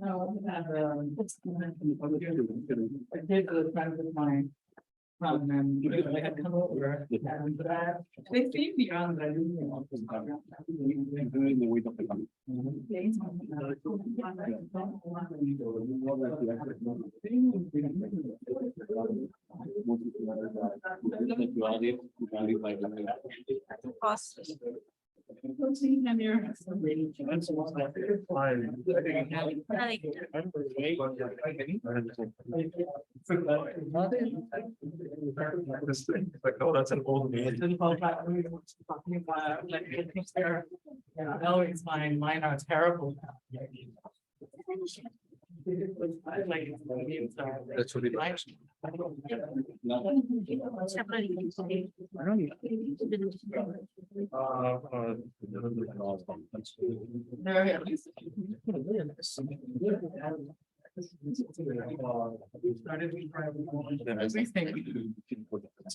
No, I did the friends of mine from them, they had come over and they see me on the. Like, oh, that's an old man. Yeah, no, it's fine. Mine are terrible. That's what it is.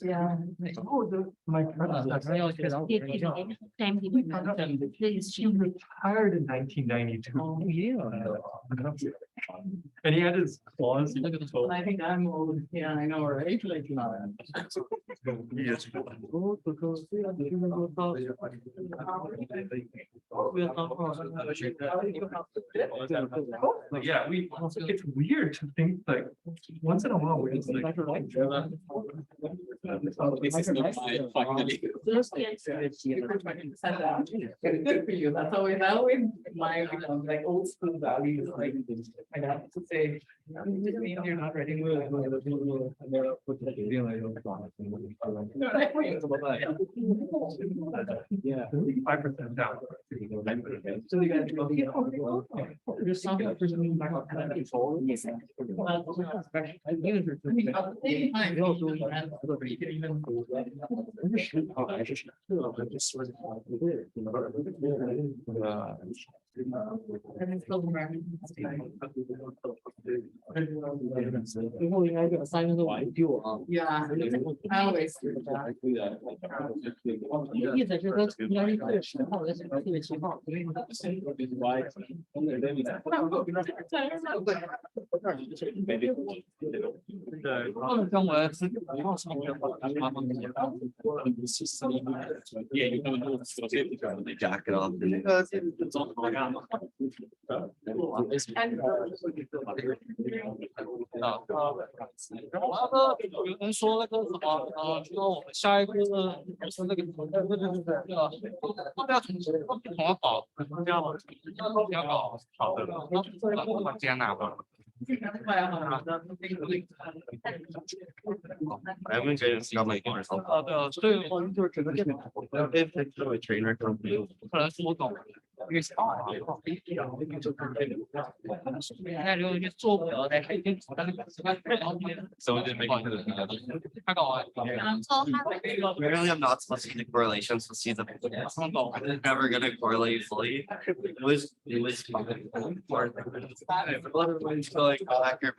Yeah. My she retired in 1992. Oh, yeah. And he had his claws. I think I'm old. Yeah, I know, right? Like, Yes. Yeah, it's weird to think like once in a while we're just like. Good for you. That's always my like old school values. Like I have to say, it means you're not ready. Yeah, 5% down. So you guys there's something for me. Yeah, I always do that. Jacket off. 有人说那个什么说我们下一个是那个要从怎么搞？要搞好的，接纳吧。 I haven't got my camera. 对，就是整个电脑，可能是我懂。 那如果你做不了的，So it didn't make it. 太搞了。 Really, I'm not supposed to see the correlations. To see the I'm never gonna correlate fully. It was fun. Everyone's going accurate.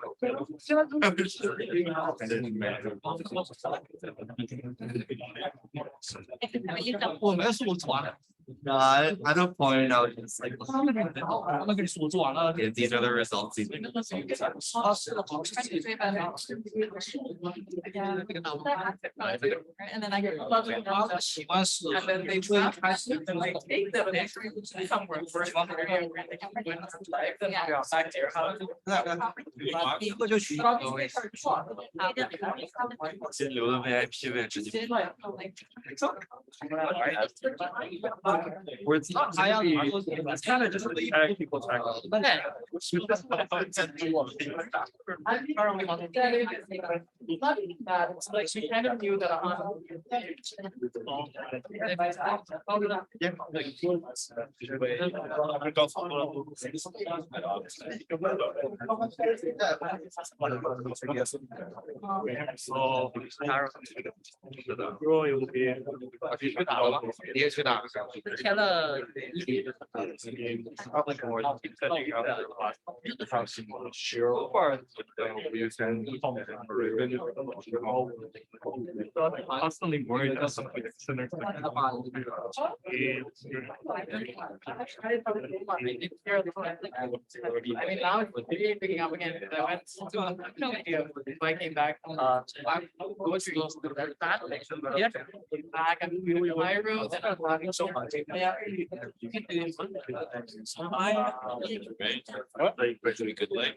我们数做完了。 No, I don't point out. It's like 他们给你数做完了。 these are the results. These are the results. And then I get 喜欢是， and then they take them and somewhere for back to your house. 一个就取。 留的 VIP 位置。 Where it's not It's kind of just people talk about. Like she kind of knew that So, Roy will be. 去打了吗？也去打了。Probably more than setting up the house in so far. We use and constantly worried that something similar. I mean, now it's really picking up again. I went to if I came back. I'm going to go to the red path. Yeah. Back and my roads and I'm walking so much. Yeah. You can do it. Good leg.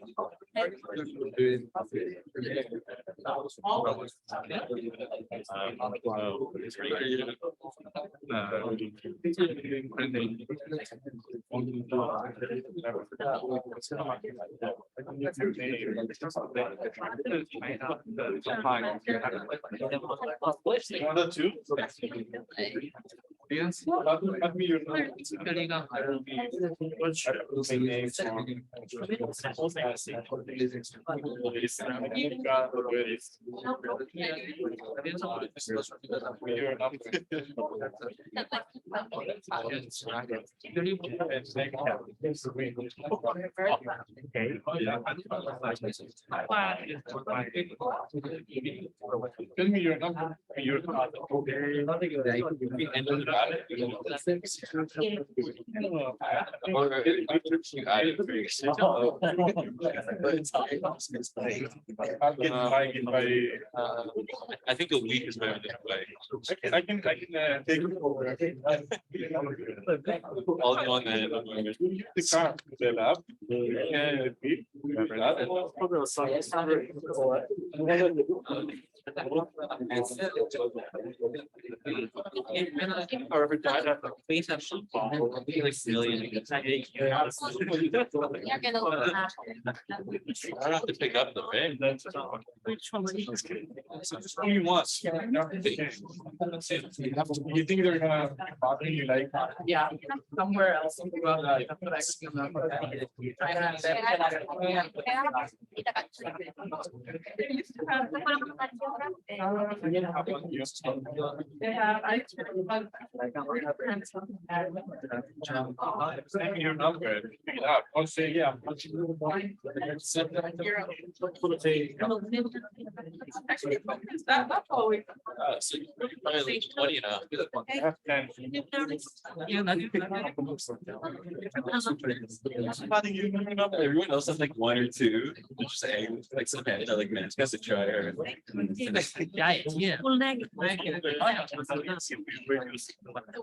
One or two. Yes. Tell me your number. Your I think a week is better than a way. I can take it over. All in one hand. The car, the lab. However, died at the face of some I have to pick up the ring. Which one? Who you want? You think they're gonna bother you like? Yeah, somewhere else. Your number. I'll say, yeah. That's always. So you're probably like 20 now. Everyone else has like one or two. They're just saying like some kind of like man, has to try her. Yeah. What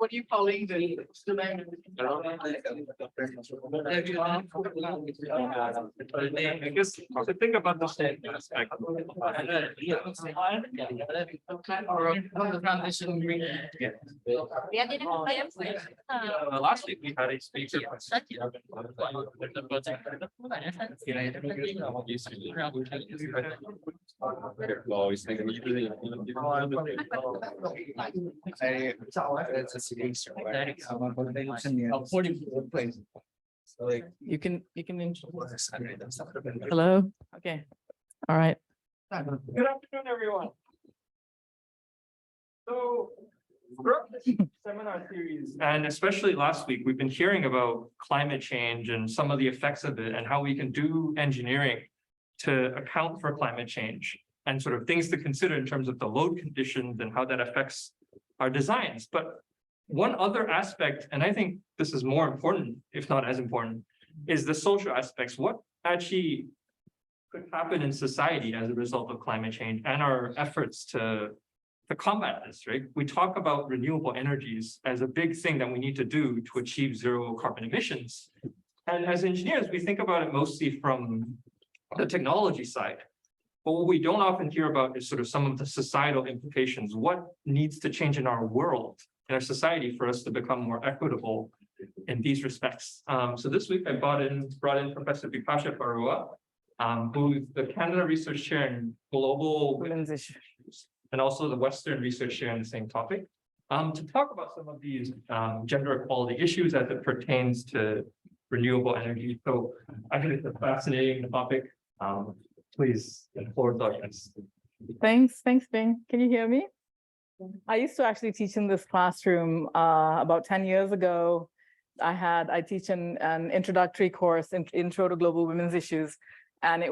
are you calling the? I guess the thing about the aspect. Or the transition. Last week we had a speaker. Always thinking. You can. Hello. Okay. All right. Good afternoon, everyone. So, throughout this seminar series, and especially last week, we've been hearing about climate change and some of the effects of it and how we can do engineering to account for climate change and sort of things to consider in terms of the load conditions and how that affects our designs. But one other aspect, and I think this is more important, if not as important, is the social aspects. What actually could happen in society as a result of climate change and our efforts to combat this, right? We talk about renewable energies as a big thing that we need to do to achieve zero carbon emissions. And as engineers, we think about it mostly from the technology side. But what we don't often hear about is sort of some of the societal implications. What needs to change in our world, in our society, for us to become more equitable in these respects? So this week I brought in Professor Bipasha Baruah, who's the Canada Research Chair in Global Women's Issues, and also the Western Research Chair in the same topic, to talk about some of these gender equality issues as it pertains to renewable energy. So I think it's a fascinating topic. Please, the floor is yours. Thanks, Bing. Can you hear me? I used to actually teach in this classroom about 10 years ago. I teach an introductory course, Intro to Global Women's Issues, and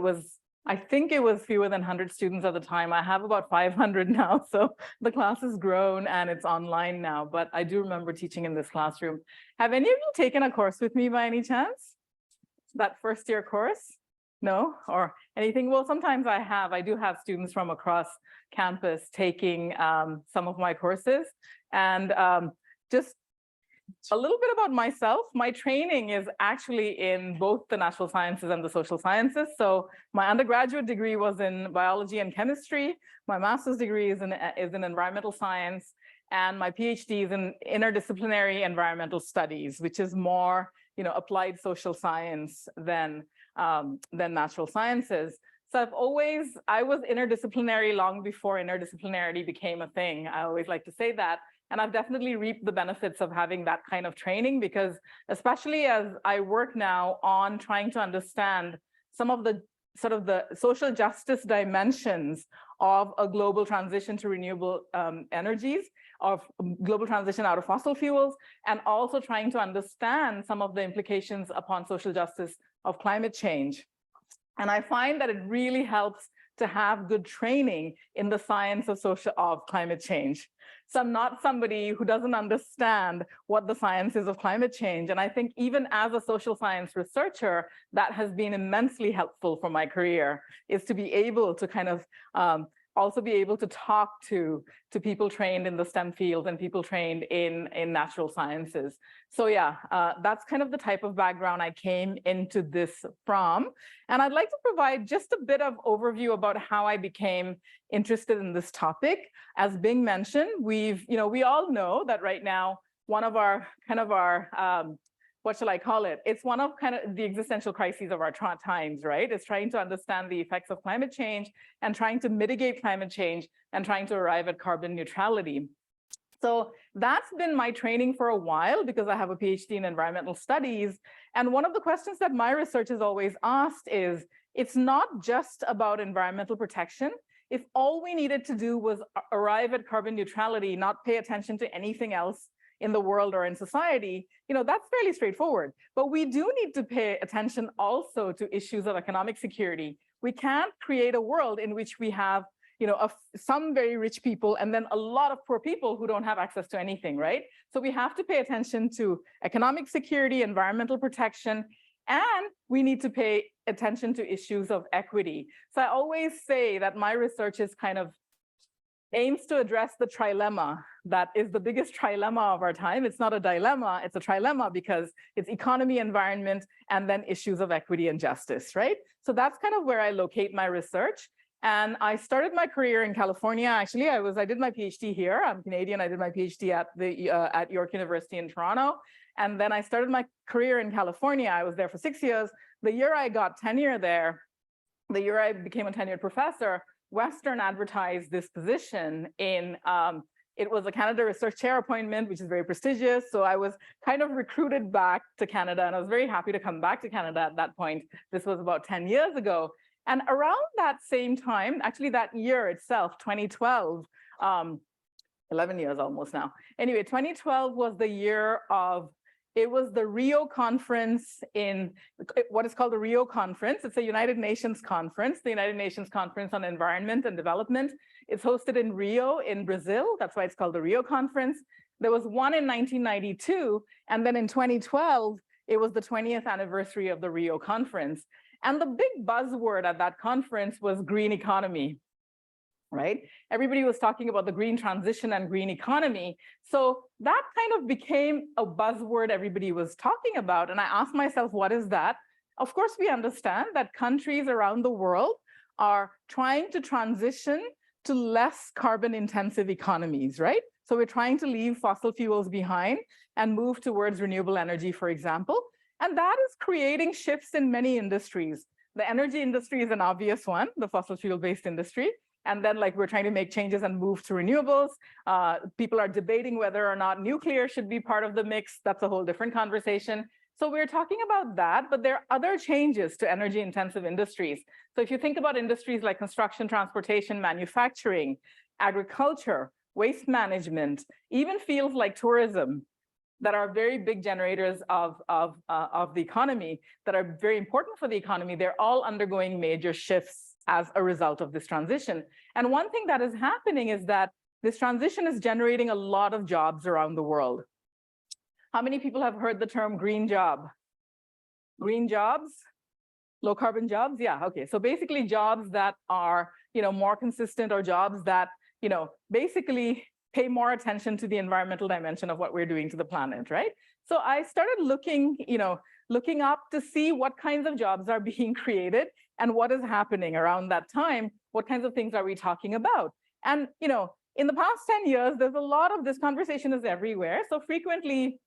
I think it was fewer than 100 students at the time. I have about 500 now, so the class has grown and it's online now, but I do remember teaching in this classroom. Have any of you taken a course with me by any chance? That first year course? No, or anything? Well, sometimes I do have students from across campus taking some of my courses. And just a little bit about myself. My training is actually in both the natural sciences and the social sciences. So my undergraduate degree was in biology and chemistry. My master's degree is in environmental science. And my PhD is in interdisciplinary environmental studies, which is more, applied social science than natural sciences. So I was interdisciplinary long before interdisciplinarity became a thing. I always like to say that. And I've definitely reaped the benefits of having that kind of training, because especially as I work now on trying to understand some of the sort of the social justice dimensions of a global transition to renewable energies, of global transition out of fossil fuels, and also trying to understand some of the implications upon social justice of climate change. And I find that it really helps to have good training in the science of climate change. So I'm not somebody who doesn't understand what the science is of climate change. And I think even as a social science researcher, that has been immensely helpful for my career, is to be able to kind of also be able to talk to people trained in the STEM field and people trained in natural sciences. So yeah, that's kind of the type of background I came into this from. And I'd like to provide just a bit of overview about how I became interested in this topic. As Bing mentioned, we all know that right now, one of our what shall I call it? It's one of kind of the existential crises of our times, right? It's trying to understand the effects of climate change and trying to mitigate climate change and trying to arrive at carbon neutrality. So that's been my training for a while, because I have a PhD in environmental studies. And one of the questions that my research is always asked is, it's not just about environmental protection. If all we needed to do was arrive at carbon neutrality, not pay attention to anything else in the world or in society, that's fairly straightforward. But we do need to pay attention also to issues of economic security. We can't create a world in which we have, some very rich people and then a lot of poor people who don't have access to anything, right? So we have to pay attention to economic security, environmental protection, and we need to pay attention to issues of equity. So I always say that my research is kind of aims to address the trilemma that is the biggest trilemma of our time. It's not a dilemma, it's a trilemma, because it's economy, environment, and then issues of equity and justice, right? So that's kind of where I locate my research. And I started my career in California. Actually, I did my PhD here. I'm Canadian. I did my PhD at York University in Toronto. And then I started my career in California. I was there for 6 years. The year I got tenure there, the year I became a tenured professor, Western advertised this position in, it was a Canada Research Chair appointment, which is very prestigious. So I was kind of recruited back to Canada, and I was very happy to come back to Canada at that point. This was about 10 years ago. And around that same time, actually that year itself, 2012, 11 years almost now. Anyway, 2012 was the year of, it was the Rio conference in what is called the Rio conference. It's a United Nations conference, the United Nations Conference on Environment and Development. It's hosted in Rio in Brazil. That's why it's called the Rio conference. There was one in 1992. And then in 2012, it was the 20th anniversary of the Rio conference. And the big buzzword at that conference was green economy, right? Everybody was talking about the green transition and green economy. So that kind of became a buzzword everybody was talking about. And I asked myself, what is that? Of course, we understand that countries around the world are trying to transition to less carbon intensive economies, right? So we're trying to leave fossil fuels behind and move towards renewable energy, for example. And that is creating shifts in many industries. The energy industry is an obvious one, the fossil fuel-based industry. And then we're trying to make changes and move to renewables. People are debating whether or not nuclear should be part of the mix. That's a whole different conversation. So we're talking about that, but there are other changes to energy intensive industries. So if you think about industries like construction, transportation, manufacturing, agriculture, waste management, even fields like tourism that are very big generators of the economy, that are very important for the economy, they're all undergoing major shifts as a result of this transition. And one thing that is happening is that this transition is generating a lot of jobs around the world. How many people have heard the term green job? Green jobs? Low carbon jobs? Yeah, okay. So basically jobs that are, more consistent, or jobs that, basically pay more attention to the environmental dimension of what we're doing to the planet, right? So I started looking up to see what kinds of jobs are being created and what is happening around that time. What kinds of things are we talking about? And, in the past 10 years, there's a lot of this conversation is everywhere. So frequently,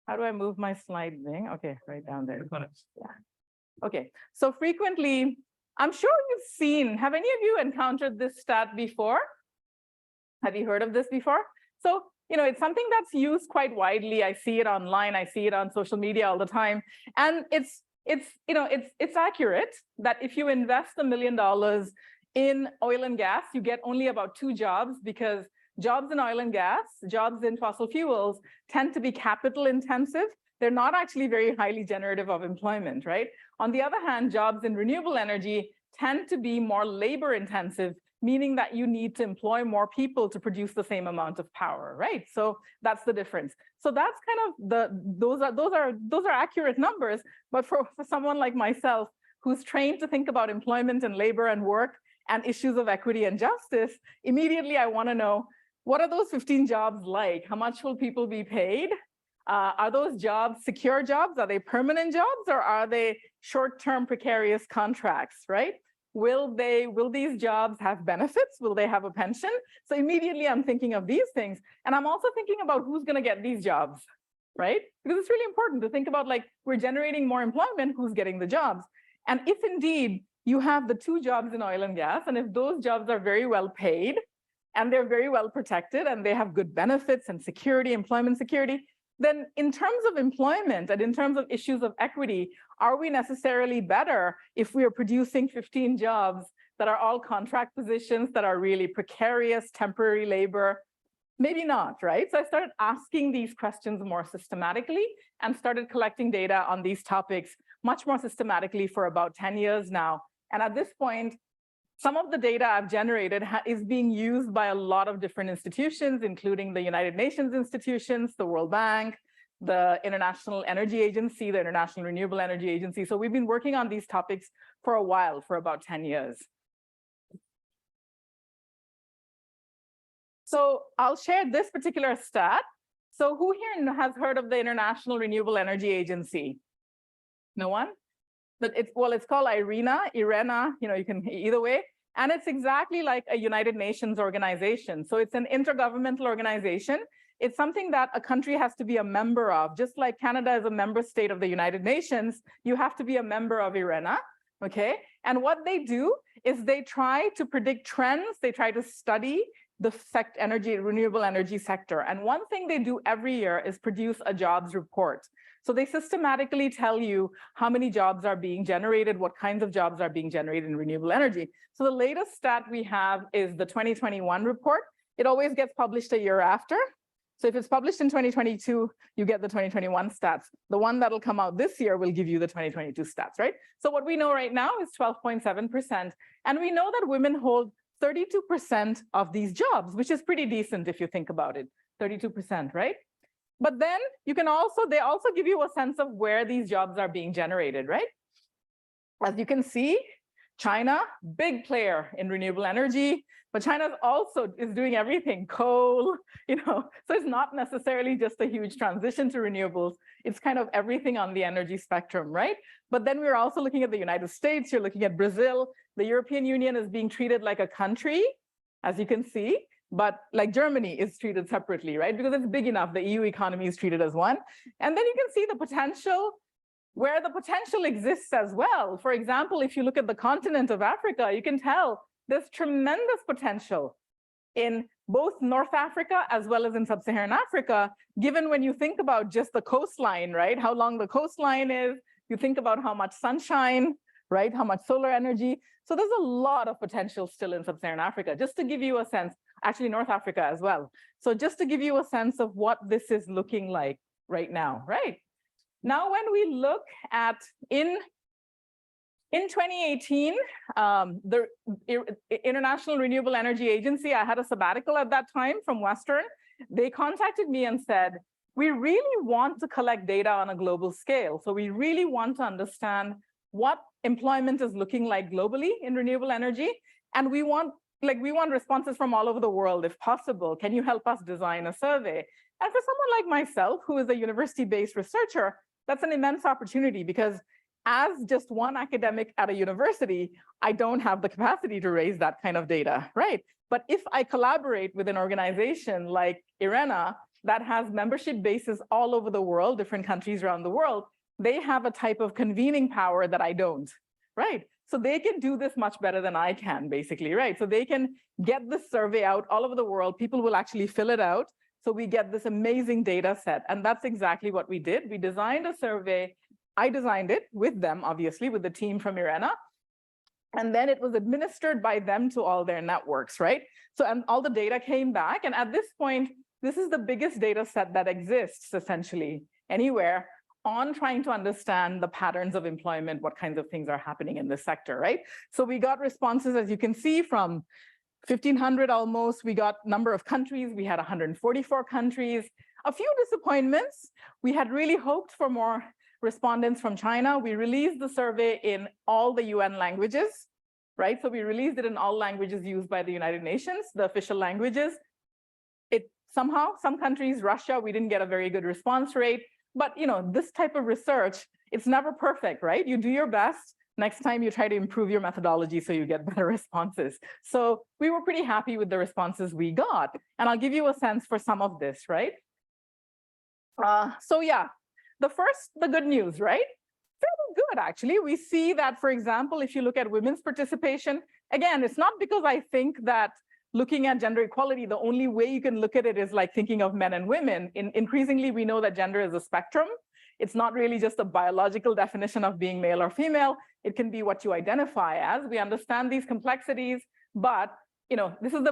how do I move my slide thing? Okay, right down there. Yeah. Okay, so frequently, I'm sure you've seen, have any of you encountered this stat before? Have you heard of this before? So, it's something that's used quite widely. I see it online, I see it on social media all the time. And it's accurate that if you invest $1 million in oil and gas, you get only about 2 jobs, because jobs in oil and gas, jobs in fossil fuels tend to be capital intensive. They're not actually very highly generative of employment, right? On the other hand, jobs in renewable energy tend to be more labor intensive, meaning that you need to employ more people to produce the same amount of power, right? So that's the difference. So that's kind of those are accurate numbers, but for someone like myself, who's trained to think about employment and labor and work and issues of equity and justice, immediately I want to know, what are those 15 jobs like? How much will people be paid? Are those jobs secure jobs? Are they permanent jobs, or are they short-term precarious contracts, right? Will these jobs have benefits? Will they have a pension? So immediately I'm thinking of these things. And I'm also thinking about who's going to get these jobs, right? Because it's really important to think about, like, we're generating more employment, who's getting the jobs? And if indeed you have the 2 jobs in oil and gas, and if those jobs are very well paid, and they're very well protected, and they have good benefits and security, employment security, then in terms of employment and in terms of issues of equity, are we necessarily better if we are producing 15 jobs that are all contract positions, that are really precarious, temporary labor? Maybe not, right? So I started asking these questions more systematically and started collecting data on these topics much more systematically for about 10 years now. And at this point, some of the data I've generated is being used by a lot of different institutions, including the United Nations institutions, the World Bank, the International Energy Agency, the International Renewable Energy Agency. So we've been working on these topics for a while, for about 10 years. So I'll share this particular stat. So who here has heard of the International Renewable Energy Agency? No one? But it's called IRENA, you can either way. And it's exactly like a United Nations organization. So it's an intergovernmental organization. It's something that a country has to be a member of. Just like Canada is a member state of the United Nations, you have to be a member of IRENA, okay? And what they do is they try to predict trends. They try to study the renewable energy sector. And one thing they do every year is produce a jobs report. So they systematically tell you how many jobs are being generated, what kinds of jobs are being generated in renewable energy. So the latest stat we have is the 2021 report. It always gets published a year after. So if it's published in 2022, you get the 2021 stats. The one that'll come out this year will give you the 2022 stats, right? So what we know right now is 12.7%. And we know that women hold 32% of these jobs, which is pretty decent if you think about it, 32%, right? But then they also give you a sense of where these jobs are being generated, right? As you can see, China, big player in renewable energy, but China also is doing everything, coal, so it's not necessarily just a huge transition to renewables. It's kind of everything on the energy spectrum, right? But then we're also looking at the United States, you're looking at Brazil, the European Union is being treated like a country, as you can see. But like Germany is treated separately, right? Because it's big enough, the EU economy is treated as one. And then you can see the potential, where the potential exists as well. For example, if you look at the continent of Africa, you can tell there's tremendous potential in both North Africa as well as in Sub-Saharan Africa, given when you think about just the coastline, right? How long the coastline is, you think about how much sunshine right? How much solar energy. So there's a lot of potential still in sub-Saharan Africa, just to give you a sense, actually North Africa as well. So just to give you a sense of what this is looking like right now, right? Now, when we look at in 2018, the International Renewable Energy Agency, I had a sabbatical at that time from Western. They contacted me and said, we really want to collect data on a global scale. So we really want to understand what employment is looking like globally in renewable energy. And we want responses from all over the world, if possible. Can you help us design a survey? And for someone like myself, who is a university-based researcher, that's an immense opportunity, because as just one academic at a university, I don't have the capacity to raise that kind of data, right? But if I collaborate with an organization like IRENA that has membership bases all over the world, different countries around the world, they have a type of convening power that I don't, right? So they can do this much better than I can, basically, right? So they can get this survey out all over the world. People will actually fill it out. So we get this amazing data set. And that's exactly what we did. We designed a survey. I designed it with them, obviously, with the team from IRENA. And then it was administered by them to all their networks, right? So, and all the data came back. And at this point, this is the biggest data set that exists, essentially, anywhere on trying to understand the patterns of employment, what kinds of things are happening in this sector, right? So we got responses, as you can see, from 1,500 almost. We got number of countries. We had 144 countries. A few disappointments. We had really hoped for more respondents from China. We released the survey in all the UN languages, right? So we released it in all languages used by the United Nations, the official languages. It somehow, some countries, Russia, we didn't get a very good response rate. But this type of research, it's never perfect, right? You do your best. Next time you try to improve your methodology so you get better responses. So we were pretty happy with the responses we got. And I'll give you a sense for some of this, right? So yeah, the good news, right? Fairly good, actually. We see that, for example, if you look at women's participation, again, it's not because I think that looking at gender equality, the only way you can look at it is like thinking of men and women. Increasingly, we know that gender is a spectrum. It's not really just a biological definition of being male or female. It can be what you identify as. We understand these complexities, but this is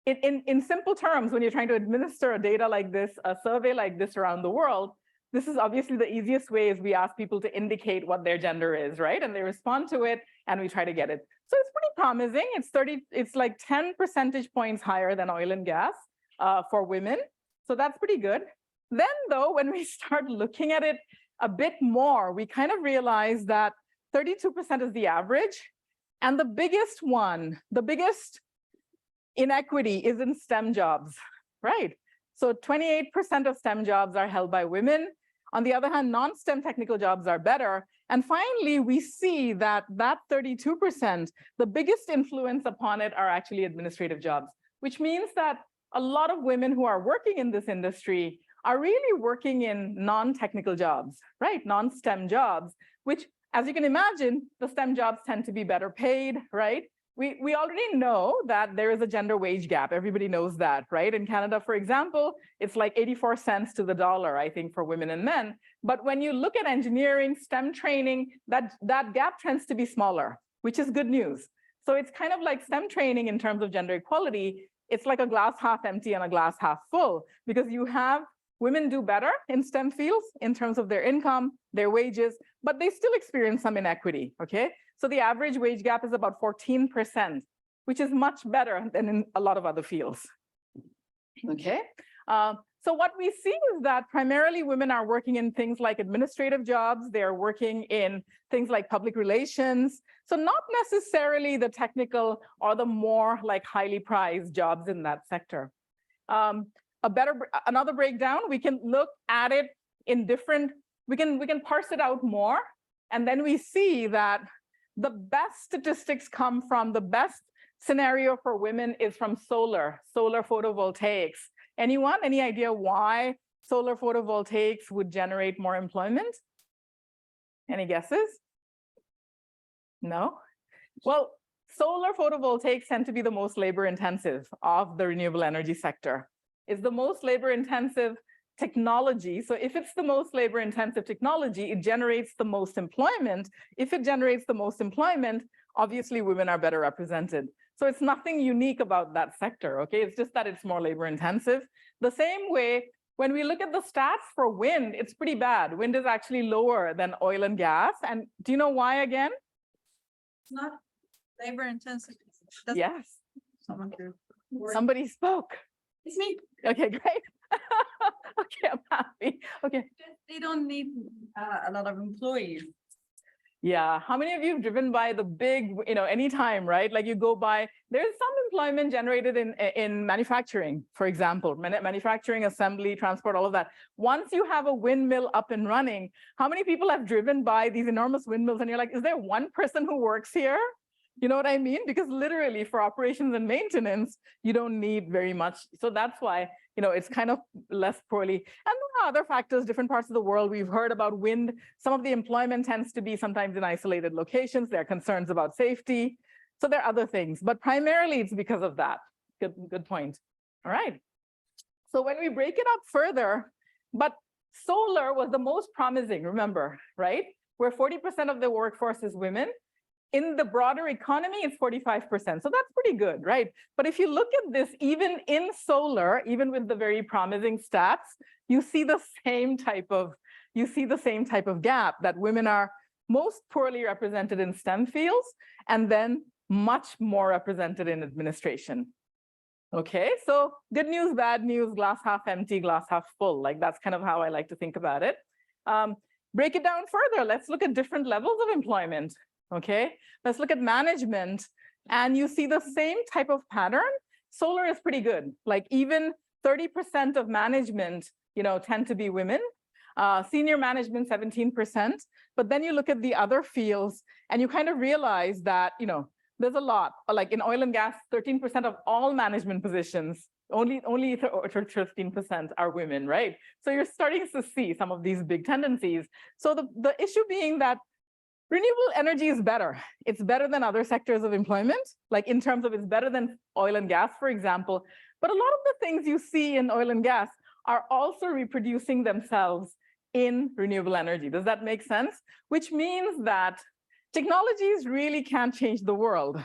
in simple terms, when you're trying to administer a data like this, a survey like this around the world, this is obviously the easiest way is we ask people to indicate what their gender is, right? And they respond to it, and we try to get it. So it's pretty promising. It's like 10 percentage points higher than oil and gas for women. So that's pretty good. Then though, when we start looking at it a bit more, we kind of realize that 32% is the average. And the biggest inequity is in STEM jobs, right? So 28% of STEM jobs are held by women. On the other hand, non-STEM technical jobs are better. And finally, we see that 32%, the biggest influence upon it are actually administrative jobs, which means that a lot of women who are working in this industry are really working in non-technical jobs, right? Non-STEM jobs, which, as you can imagine, the STEM jobs tend to be better paid, right? We already know that there is a gender wage gap. Everybody knows that, right? In Canada, for example, it's like 84 cents to the dollar, I think, for women and men. But when you look at engineering, STEM training, that gap tends to be smaller, which is good news. So it's kind of like STEM training in terms of gender equality. It's like a glass half empty and a glass half full, because you have women do better in STEM fields in terms of their income, their wages, but they still experience some inequity, okay? So the average wage gap is about 14%, which is much better than in a lot of other fields, okay? So what we see is that primarily women are working in things like administrative jobs. They're working in things like public relations. So not necessarily the technical or the more like highly prized jobs in that sector. Another breakdown, we can look at it in different, we can parse it out more. And then we see that the best statistics come from, the best scenario for women is from solar photovoltaics. Anyone, any idea why solar photovoltaics would generate more employment? Any guesses? No? Well, solar photovoltaics tend to be the most labor intensive of the renewable energy sector. It's the most labor intensive technology. So if it's the most labor intensive technology, it generates the most employment. If it generates the most employment, obviously women are better represented. So it's nothing unique about that sector, okay? It's just that it's more labor intensive. The same way, when we look at the stats for wind, it's pretty bad. Wind is actually lower than oil and gas. And do you know why again? It's not labor intensive. Yes, Someone do. somebody spoke. It's me. Okay, great. Okay, I'm happy. Okay. They don't need a lot of employees. Yeah, how many of you have driven by the big, anytime, right? Like you go by, there's some employment generated in manufacturing, for example, manufacturing, assembly, transport, all of that. Once you have a windmill up and running, how many people have driven by these enormous windmills and you're like, is there one person who works here? You know what I mean? Because literally for operations and maintenance, you don't need very much. So that's why, it's kind of less poorly. And there are other factors, different parts of the world. We've heard about wind. Some of the employment tends to be sometimes in isolated locations. There are concerns about safety. So there are other things, but primarily it's because of that. Good point. All right. So when we break it up further, but solar was the most promising, remember, right? Where 40% of the workforce is women. In the broader economy, it's 45%. So that's pretty good, right? But if you look at this, even in solar, even with the very promising stats, you see the same type of gap, that women are most poorly represented in STEM fields and then much more represented in administration. Okay, so good news, bad news, glass half empty, glass half full. Like that's kind of how I like to think about it. Break it down further. Let's look at different levels of employment. Okay, let's look at management, and you see the same type of pattern. Solar is pretty good. Like even 30% of management, tend to be women. Senior management, 17%. But then you look at the other fields and you kind of realize that, there's a lot. Like in oil and gas, 13% of all management positions, only 13% are women, right? So you're starting to see some of these big tendencies. So the issue being that renewable energy is better. It's better than other sectors of employment, like in terms of it's better than oil and gas, for example. But a lot of the things you see in oil and gas are also reproducing themselves in renewable energy. Does that make sense? Which means that technologies really can't change the world.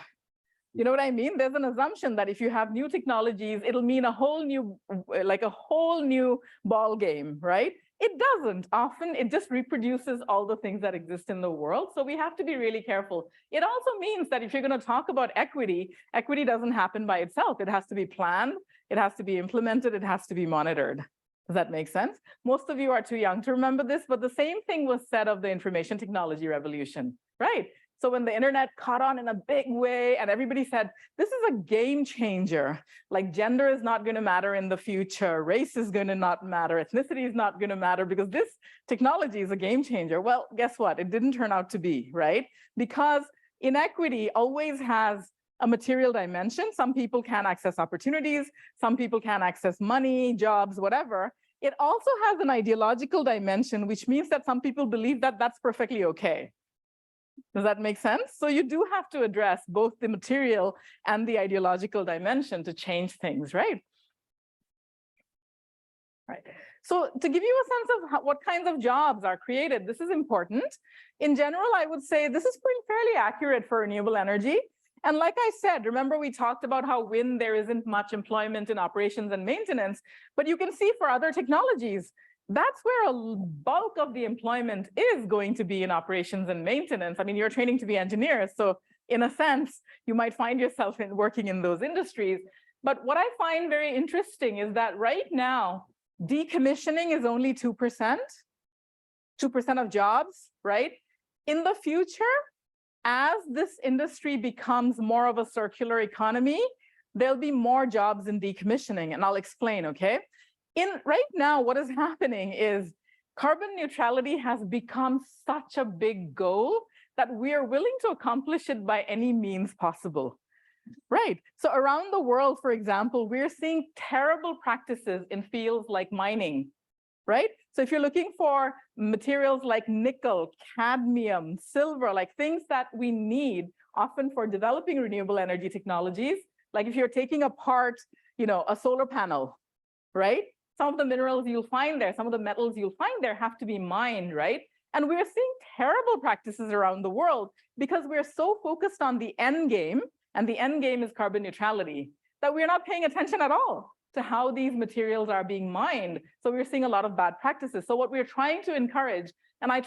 You know what I mean? There's an assumption that if you have new technologies, it'll mean a whole new ball game, right? It doesn't. Often it just reproduces all the things that exist in the world. So we have to be really careful. It also means that if you're going to talk about equity, equity doesn't happen by itself. It has to be planned. It has to be implemented. It has to be monitored. Does that make sense? Most of you are too young to remember this, but the same thing was said of the information technology revolution, right? So when the internet caught on in a big way and everybody said, this is a game changer, like gender is not going to matter in the future, race is going to not matter, ethnicity is not going to matter because this technology is a game changer. Well, guess what? It didn't turn out to be, right? Because inequity always has a material dimension. Some people can't access opportunities, some people can't access money, jobs, whatever. It also has an ideological dimension, which means that some people believe that that's perfectly okay. Does that make sense? So you do have to address both the material and the ideological dimension to change things, right? Right. So to give you a sense of what kinds of jobs are created, this is important. In general, I would say this is fairly accurate for renewable energy. And like I said, remember we talked about how wind, there isn't much employment in operations and maintenance, but you can see for other technologies, that's where a bulk of the employment is going to be in operations and maintenance. I mean, you're training to be engineers. So in a sense, you might find yourself working in those industries. But what I find very interesting is that right now, decommissioning is only 2% of jobs, right? In the future, as this industry becomes more of a circular economy, there'll be more jobs in decommissioning, and I'll explain, okay? Right now, what is happening is carbon neutrality has become such a big goal that we are willing to accomplish it by any means possible. Right. So around the world, for example, we're seeing terrible practices in fields like mining, right? So if you're looking for materials like nickel, cadmium, silver, like things that we need often for developing renewable energy technologies, like if you're taking apart, a solar panel, right? some of the minerals you'll find there, some of the metals you'll find there have to be mined, right? And we're seeing terrible practices around the world because we're so focused on the end game, and the end game is carbon neutrality, that we're not paying attention at all to how these materials are being mined. So we're seeing a lot of bad practices. So what we're trying to encourage, and I've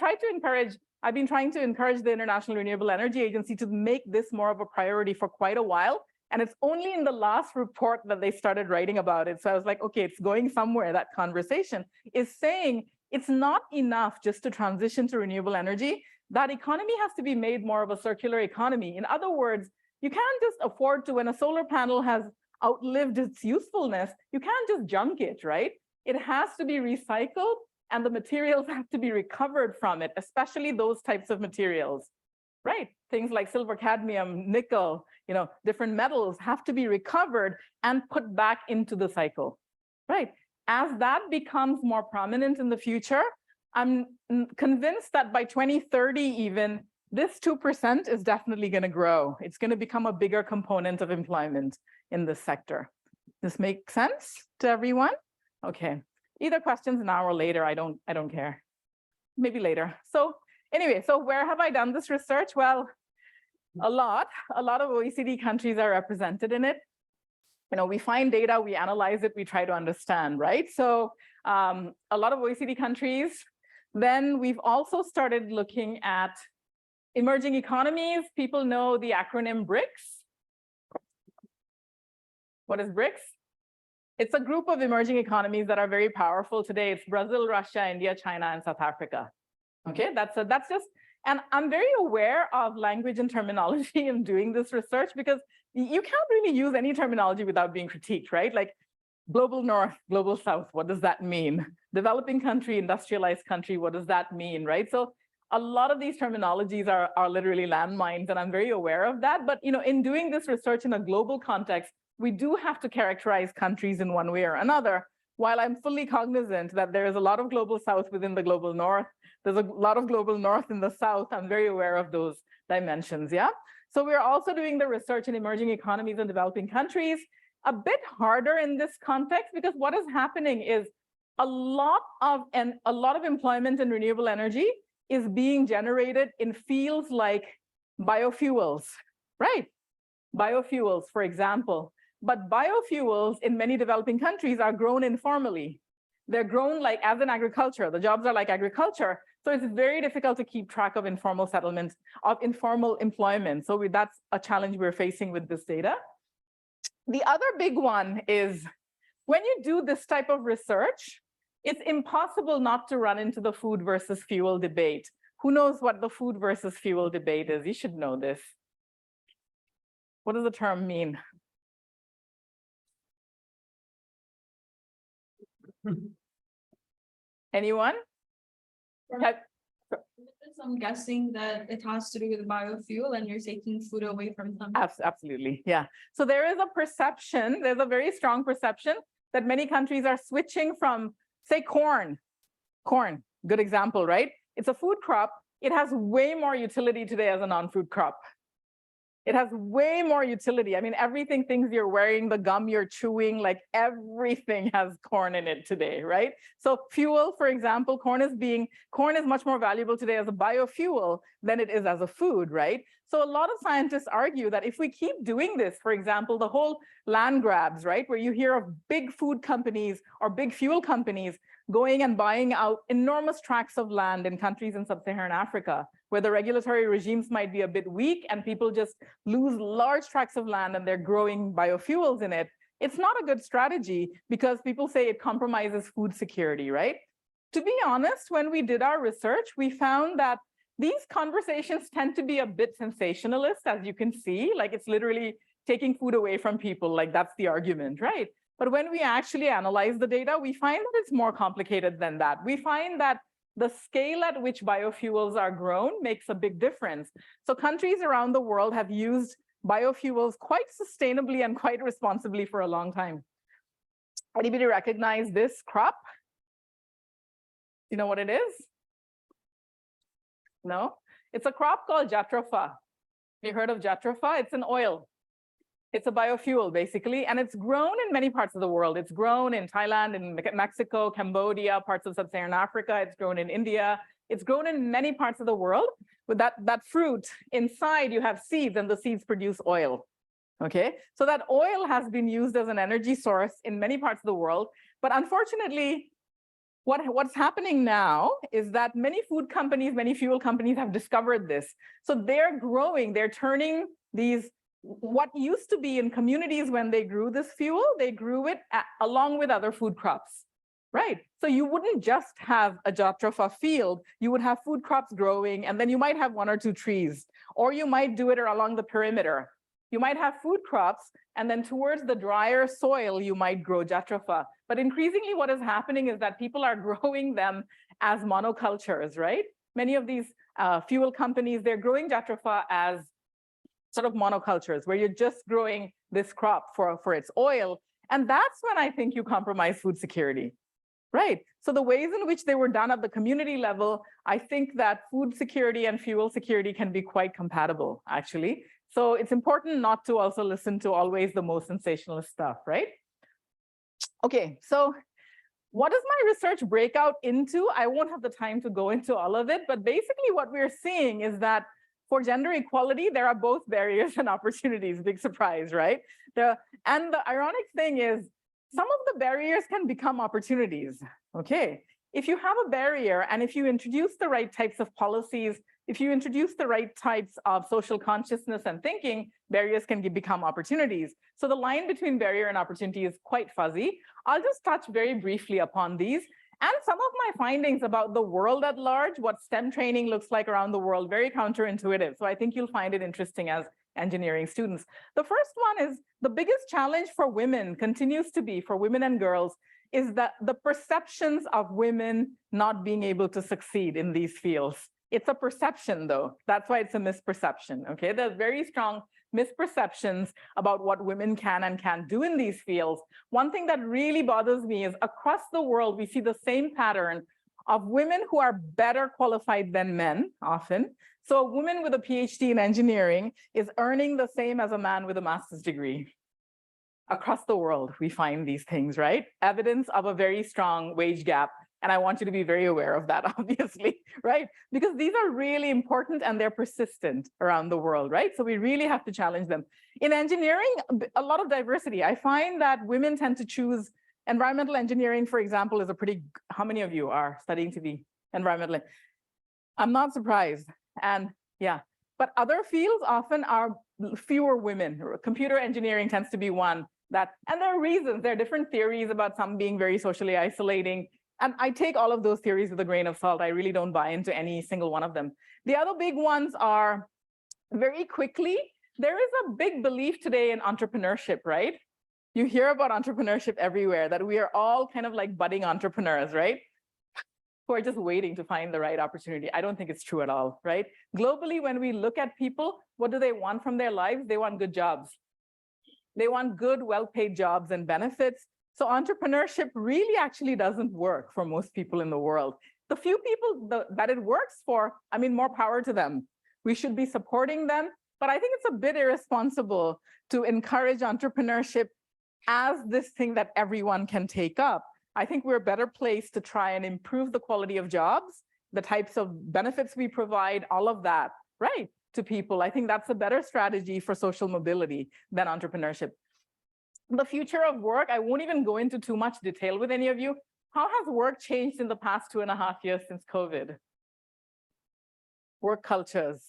been trying to encourage the International Renewable Energy Agency to make this more of a priority for quite a while. And it's only in the last report that they started writing about it. So I was like, okay, it's going somewhere. That conversation is saying it's not enough just to transition to renewable energy. That economy has to be made more of a circular economy. In other words, you can't just afford to, when a solar panel has outlived its usefulness, you can't just junk it, right? It has to be recycled and the materials have to be recovered from it, especially those types of materials, right? Things like silver, cadmium, nickel, different metals have to be recovered and put back into the cycle, right? As that becomes more prominent in the future, I'm convinced that by 2030 even, this 2% is definitely going to grow. It's going to become a bigger component of employment in this sector. This makes sense to everyone? Okay. Either questions now or later, I don't care. Maybe later. So anyway, so where have I done this research? Well, a lot of OECD countries are represented in it. We find data, we analyze it, we try to understand, right? So a lot of OECD countries. Then we've also started looking at emerging economies. People know the acronym BRICS. What is BRICS? It's a group of emerging economies that are very powerful today. It's Brazil, Russia, India, China, and South Africa. Okay, that's just, and I'm very aware of language and terminology in doing this research because you can't really use any terminology without being critiqued, right? Like global north, global south, what does that mean? Developing country, industrialized country, what does that mean, right? So a lot of these terminologies are literally landmines, and I'm very aware of that. But in doing this research in a global context, we do have to characterize countries in one way or another. While I'm fully cognizant that there is a lot of global south within the global north, there's a lot of global north in the south. I'm very aware of those dimensions, yeah? So we're also doing the research in emerging economies and developing countries, a bit harder in this context because what is happening is a lot of employment in renewable energy is being generated in fields like biofuels, right? Biofuels, for example. But biofuels in many developing countries are grown informally. They're grown like as in agriculture. The jobs are like agriculture. So it's very difficult to keep track of informal settlements, of informal employment. So that's a challenge we're facing with this data. The other big one is when you do this type of research, it's impossible not to run into the food versus fuel debate. Who knows what the food versus fuel debate is? You should know this. What does the term mean? Anyone? I'm guessing that it has to do with biofuel and you're taking food away from them. Absolutely, yeah. So there is a perception, there's a very strong perception that many countries are switching from, say, corn. Corn, good example, right? It's a food crop. It has way more utility today as a non-food crop. It has way more utility. I mean, everything, things you're wearing, the gum you're chewing, like everything has corn in it today, right? So fuel, for example, corn is much more valuable today as a biofuel than it is as a food, right? So a lot of scientists argue that if we keep doing this, for example, the whole land grabs, right? Where you hear of big food companies or big fuel companies going and buying out enormous tracts of land in countries in sub-Saharan Africa, where the regulatory regimes might be a bit weak and people just lose large tracts of land and they're growing biofuels in it. It's not a good strategy because people say it compromises food security, right? To be honest, when we did our research, we found that these conversations tend to be a bit sensationalist, as you can see, like it's literally taking food away from people, like that's the argument, right? But when we actually analyze the data, we find that it's more complicated than that. We find that the scale at which biofuels are grown makes a big difference. So countries around the world have used biofuels quite sustainably and quite responsibly for a long time. Anybody recognize this crop? You know what it is? No? It's a crop called jatropha. You heard of jatropha? It's an oil. It's a biofuel, basically, and it's grown in many parts of the world. It's grown in Thailand, in Mexico, Cambodia, parts of sub-Saharan Africa. It's grown in India. It's grown in many parts of the world. With that fruit, inside you have seeds, and the seeds produce oil. Okay, so that oil has been used as an energy source in many parts of the world. But unfortunately, what's happening now is that many food companies, many fuel companies have discovered this. So they're growing, they're turning these, what used to be in communities when they grew this fuel, they grew it along with other food crops, right? So you wouldn't just have a jatropha field, you would have food crops growing, and then you might have 1 or 2 trees, or you might do it along the perimeter. You might have food crops, and then towards the drier soil, you might grow jatropha. But increasingly what is happening is that people are growing them as monocultures, right? Many of these fuel companies, they're growing jatropha as sort of monocultures, where you're just growing this crop for its oil. And that's when I think you compromise food security, right? So the ways in which they were done at the community level, I think that food security and fuel security can be quite compatible, actually. So it's important not to also listen to always the most sensationalist stuff, right? Okay, so what does my research break out into? I won't have the time to go into all of it, but basically what we're seeing is that for gender equality, there are both barriers and opportunities, big surprise, right? And the ironic thing is some of the barriers can become opportunities, okay? If you have a barrier and if you introduce the right types of policies, if you introduce the right types of social consciousness and thinking, barriers can become opportunities. So the line between barrier and opportunity is quite fuzzy. I'll just touch very briefly upon these and some of my findings about the world at large, what STEM training looks like around the world, very counterintuitive. So I think you'll find it interesting as engineering students. The first one is the biggest challenge for women continues to be, for women and girls, is that the perceptions of women not being able to succeed in these fields. It's a perception though, that's why it's a misperception, okay? There's very strong misperceptions about what women can and can't do in these fields. One thing that really bothers me is across the world, we see the same pattern of women who are better qualified than men often. So a woman with a PhD in engineering is earning the same as a man with a master's degree. Across the world, we find these things, right? Evidence of a very strong wage gap. And I want you to be very aware of that, obviously, right? Because these are really important and they're persistent around the world, right? So we really have to challenge them. In engineering, a lot of diversity. I find that women tend to choose environmental engineering, for example, is a pretty, how many of you are studying to be environmental? I'm not surprised. And yeah, but other fields often are fewer women. Computer engineering tends to be one that, and there are reasons, there are different theories about some being very socially isolating. And I take all of those theories with a grain of salt. I really don't buy into any single one of them. The other big ones are very quickly, there is a big belief today in entrepreneurship, right? You hear about entrepreneurship everywhere, that we are all kind of like budding entrepreneurs, right? Who are just waiting to find the right opportunity. I don't think it's true at all, right? Globally, when we look at people, what do they want from their lives? They want good jobs. They want good, well-paid jobs and benefits. So entrepreneurship really actually doesn't work for most people in the world. The few people that it works for, I mean, more power to them. We should be supporting them, but I think it's a bit irresponsible to encourage entrepreneurship as this thing that everyone can take up. I think we're better placed to try and improve the quality of jobs, the types of benefits we provide, all of that, right, to people. I think that's a better strategy for social mobility than entrepreneurship. The future of work, I won't even go into too much detail with any of you. How has work changed in the past 2.5 years since COVID? Work cultures.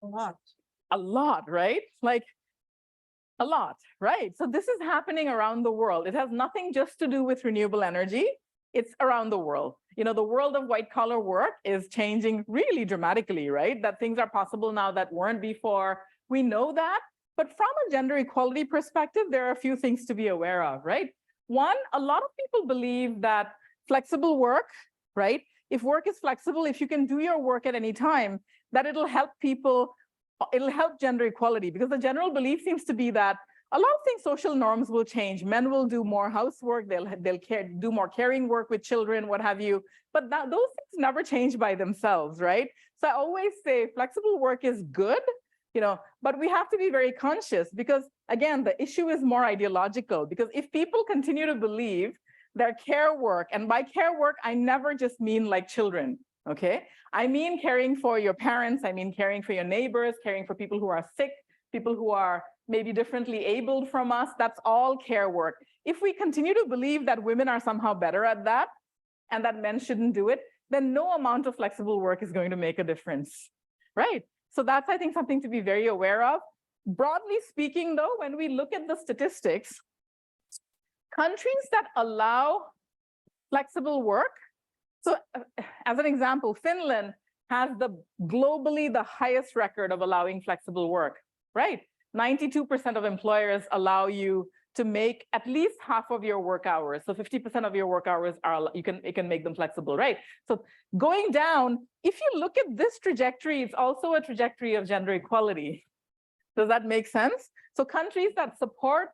A lot. A lot, right? Like a lot, right? So this is happening around the world. It has nothing just to do with renewable energy. It's around the world. You know, the world of white collar work is changing really dramatically, right? That things are possible now that weren't before. We know that. But from a gender equality perspective, there are a few things to be aware of, right? One, a lot of people believe that flexible work, right? If work is flexible, if you can do your work at any time, that it'll help people, it'll help gender equality, because the general belief seems to be that a lot of things, social norms will change. Men will do more housework, they'll do more caring work with children, what have you. But those things never change by themselves, right? So I always say flexible work is good, but we have to be very conscious because again, the issue is more ideological because if people continue to believe their care work, and by care work, I never just mean like children, okay? I mean caring for your parents, I mean caring for your neighbors, caring for people who are sick, people who are maybe differently abled from us, that's all care work. If we continue to believe that women are somehow better at that and that men shouldn't do it, then no amount of flexible work is going to make a difference, right? So that's, I think, something to be very aware of. Broadly speaking, though, when we look at the statistics, countries that allow flexible work, so as an example, Finland has globally the highest record of allowing flexible work, right? 92% of employers allow you to make at least half of your work hours. So 50% of your work hours are, you can make them flexible, right? So going down, if you look at this trajectory, it's also a trajectory of gender equality. Does that make sense? So countries that support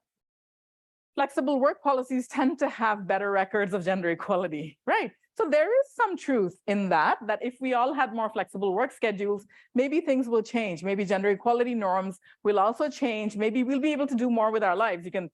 flexible work policies tend to have better records of gender equality, right? So there is some truth in that if we all had more flexible work schedules, maybe things will change. Maybe gender equality norms will also change. Maybe we'll be able to do more with our lives. You can,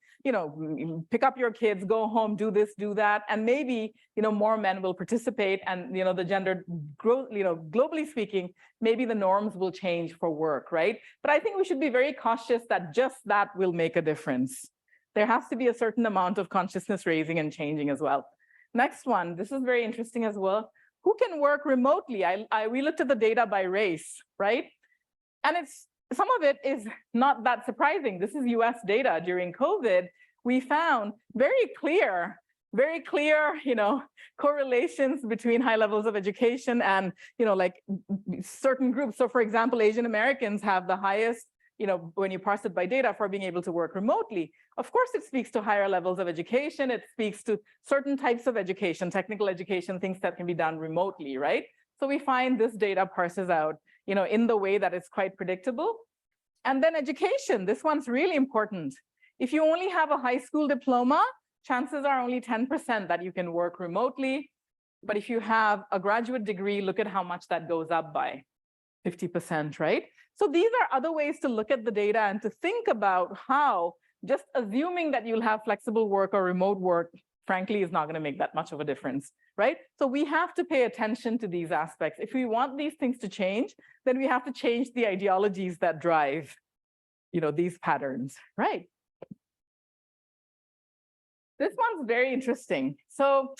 pick up your kids, go home, do this, do that, and maybe, more men will participate. And the gender growth, globally speaking, maybe the norms will change for work, right? But I think we should be very cautious that just that will make a difference. There has to be a certain amount of consciousness raising and changing as well. Next one, this is very interesting as well. Who can work remotely? We looked at the data by race, right? And some of it is not that surprising. This is US data during COVID. We found very clear, correlations between high levels of education and, like certain groups. So for example, Asian Americans have the highest, when you parse it by data for being able to work remotely. Of course, it speaks to higher levels of education. It speaks to certain types of education, technical education, things that can be done remotely, right? So we find this data parses out, in the way that it's quite predictable. And then education, this one's really important. If you only have a high school diploma, chances are only 10% that you can work remotely. But if you have a graduate degree, look at how much that goes up by, 50%, right? So these are other ways to look at the data and to think about how just assuming that you'll have flexible work or remote work, frankly, is not going to make that much of a difference, right? So we have to pay attention to these aspects. If we want these things to change, then we have to change the ideologies that drive, these patterns, right? This one's very interesting. So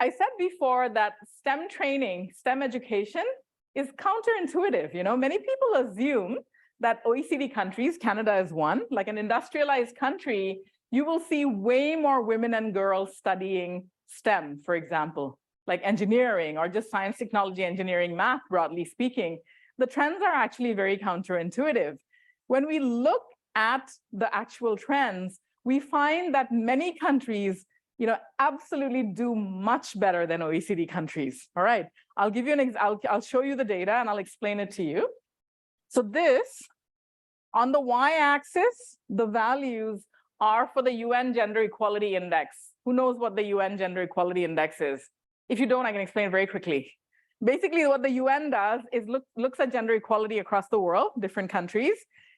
I said before that STEM training, STEM education is counterintuitive. Many people assume that OECD countries, Canada is one, like an industrialized country, you will see way more women and girls studying STEM, for example, like engineering or just science, technology, engineering, math, broadly speaking. The trends are actually very counterintuitive. When we look at the actual trends, we find that many countries absolutely do much better than OECD countries. All right, I'll give you an example. I'll show you the data and I'll explain it to you. So this, on the y-axis, the values are for the UN Gender Equality Index. Who knows what the UN Gender Equality Index is? If you don't, I can explain very quickly. Basically, what the UN does is looks at gender equality across the world, different countries,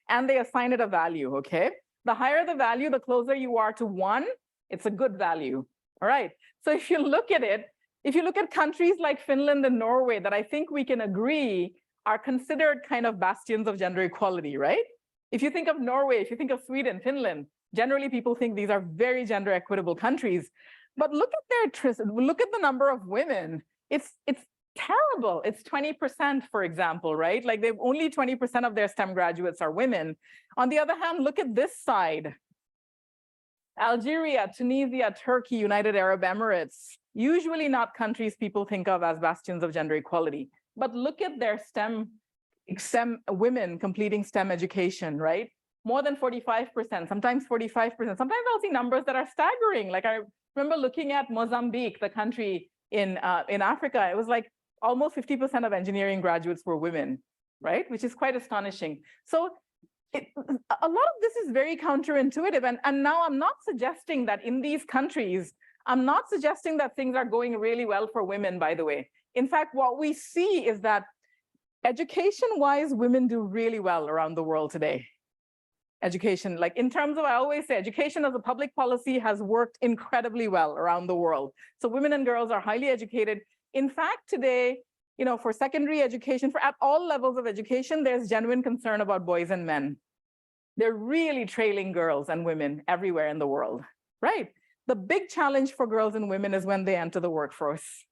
and they assign it a value, okay? The higher the value, the closer you are to 1, it's a good value, all right? So if you look at it, if you look at countries like Finland and Norway that I think we can agree are considered kind of bastions of gender equality, right? If you think of Norway, if you think of Sweden, Finland, generally people think these are very gender equitable countries. But look at the number of women. It's terrible. It's 20%, for example, right? Like they've only 20% of their STEM graduates are women. On the other hand, look at this side. Algeria, Tunisia, Turkey, United Arab Emirates, usually not countries people think of as bastions of gender equality, but look at their STEM women completing STEM education, right? More than 45%, sometimes 45%. Sometimes I'll see numbers that are staggering. Like I remember looking at Mozambique, the country in Africa, it was like almost 50% of engineering graduates were women, right? Which is quite astonishing. So a lot of this is very counterintuitive. And now I'm not suggesting that in these countries, I'm not suggesting that things are going really well for women, by the way. In fact, what we see is that Education-wise, women do really well around the world today. Education, like in terms of, I always say, education as a public policy has worked incredibly well around the world. So women and girls are highly educated. In fact, today, you know, for secondary education, for at all levels of education, there's genuine concern about boys and men. They're really trailing girls and women everywhere in the world, right? The big challenge for girls and women is when they enter the workforce.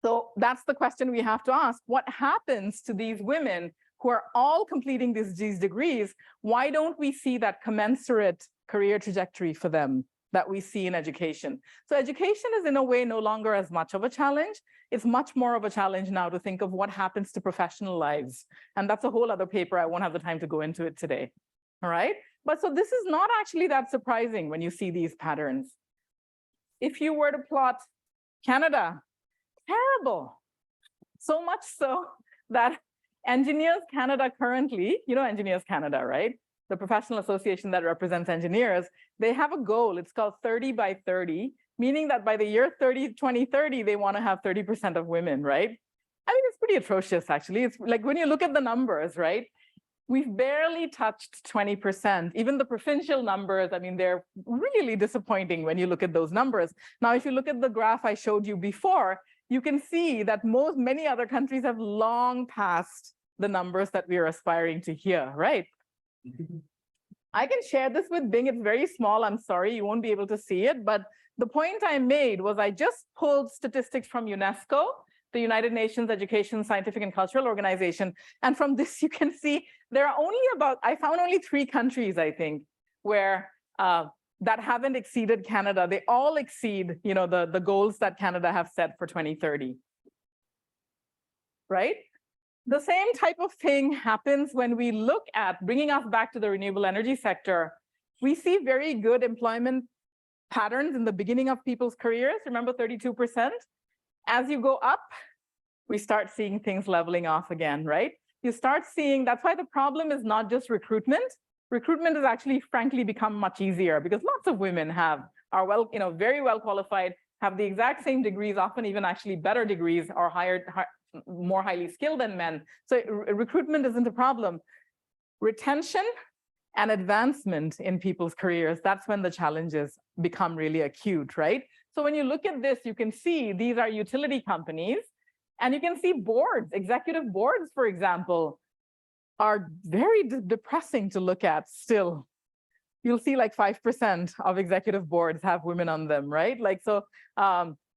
So that's the question we have to ask. What happens to these women who are all completing these degrees? Why don't we see that commensurate career trajectory for them that we see in education? So education is in a way no longer as much of a challenge. It's much more of a challenge now to think of what happens to professional lives. And that's a whole other paper. I won't have the time to go into it today. All right. But so this is not actually that surprising when you see these patterns. If you were to plot Canada, terrible. So much so that Engineers Canada currently, you know Engineers Canada, right? The professional association that represents engineers, they have a goal. It's called 30 by 30, meaning that by the year 2030, they want to have 30% of women, right? I mean, it's pretty atrocious, actually. It's like when you look at the numbers, right? We've barely touched 20%. Even the provincial numbers, I mean, they're really disappointing when you look at those numbers. Now, if you look at the graph I showed you before, you can see that many other countries have long passed the numbers that we are aspiring to here, right? I can share this with Bing. It's very small. I'm sorry, you won't be able to see it. But the point I made was I just pulled statistics from UNESCO, the United Nations Education, Scientific and Cultural Organization. And from this, you can see there are only I found only 3 countries, I think, where that haven't exceeded Canada. They all exceed, you know, the goals that Canada have set for 2030, right? The same type of thing happens when we look at bringing us back to the renewable energy sector. We see very good employment patterns in the beginning of people's careers. Remember 32%? As you go up, we start seeing things leveling off again, right? You start seeing, that's why the problem is not just recruitment. Recruitment has actually, frankly, become much easier because lots of women are well, you know, very well qualified, have the exact same degrees, often even actually better degrees, or more highly skilled than men. So recruitment isn't a problem. Retention and advancement in people's careers, that's when the challenges become really acute, right? So when you look at this, you can see these are utility companies, and you can see boards, executive boards, for example, are very depressing to look at still. You'll see like 5% of executive boards have women on them, right? Like, so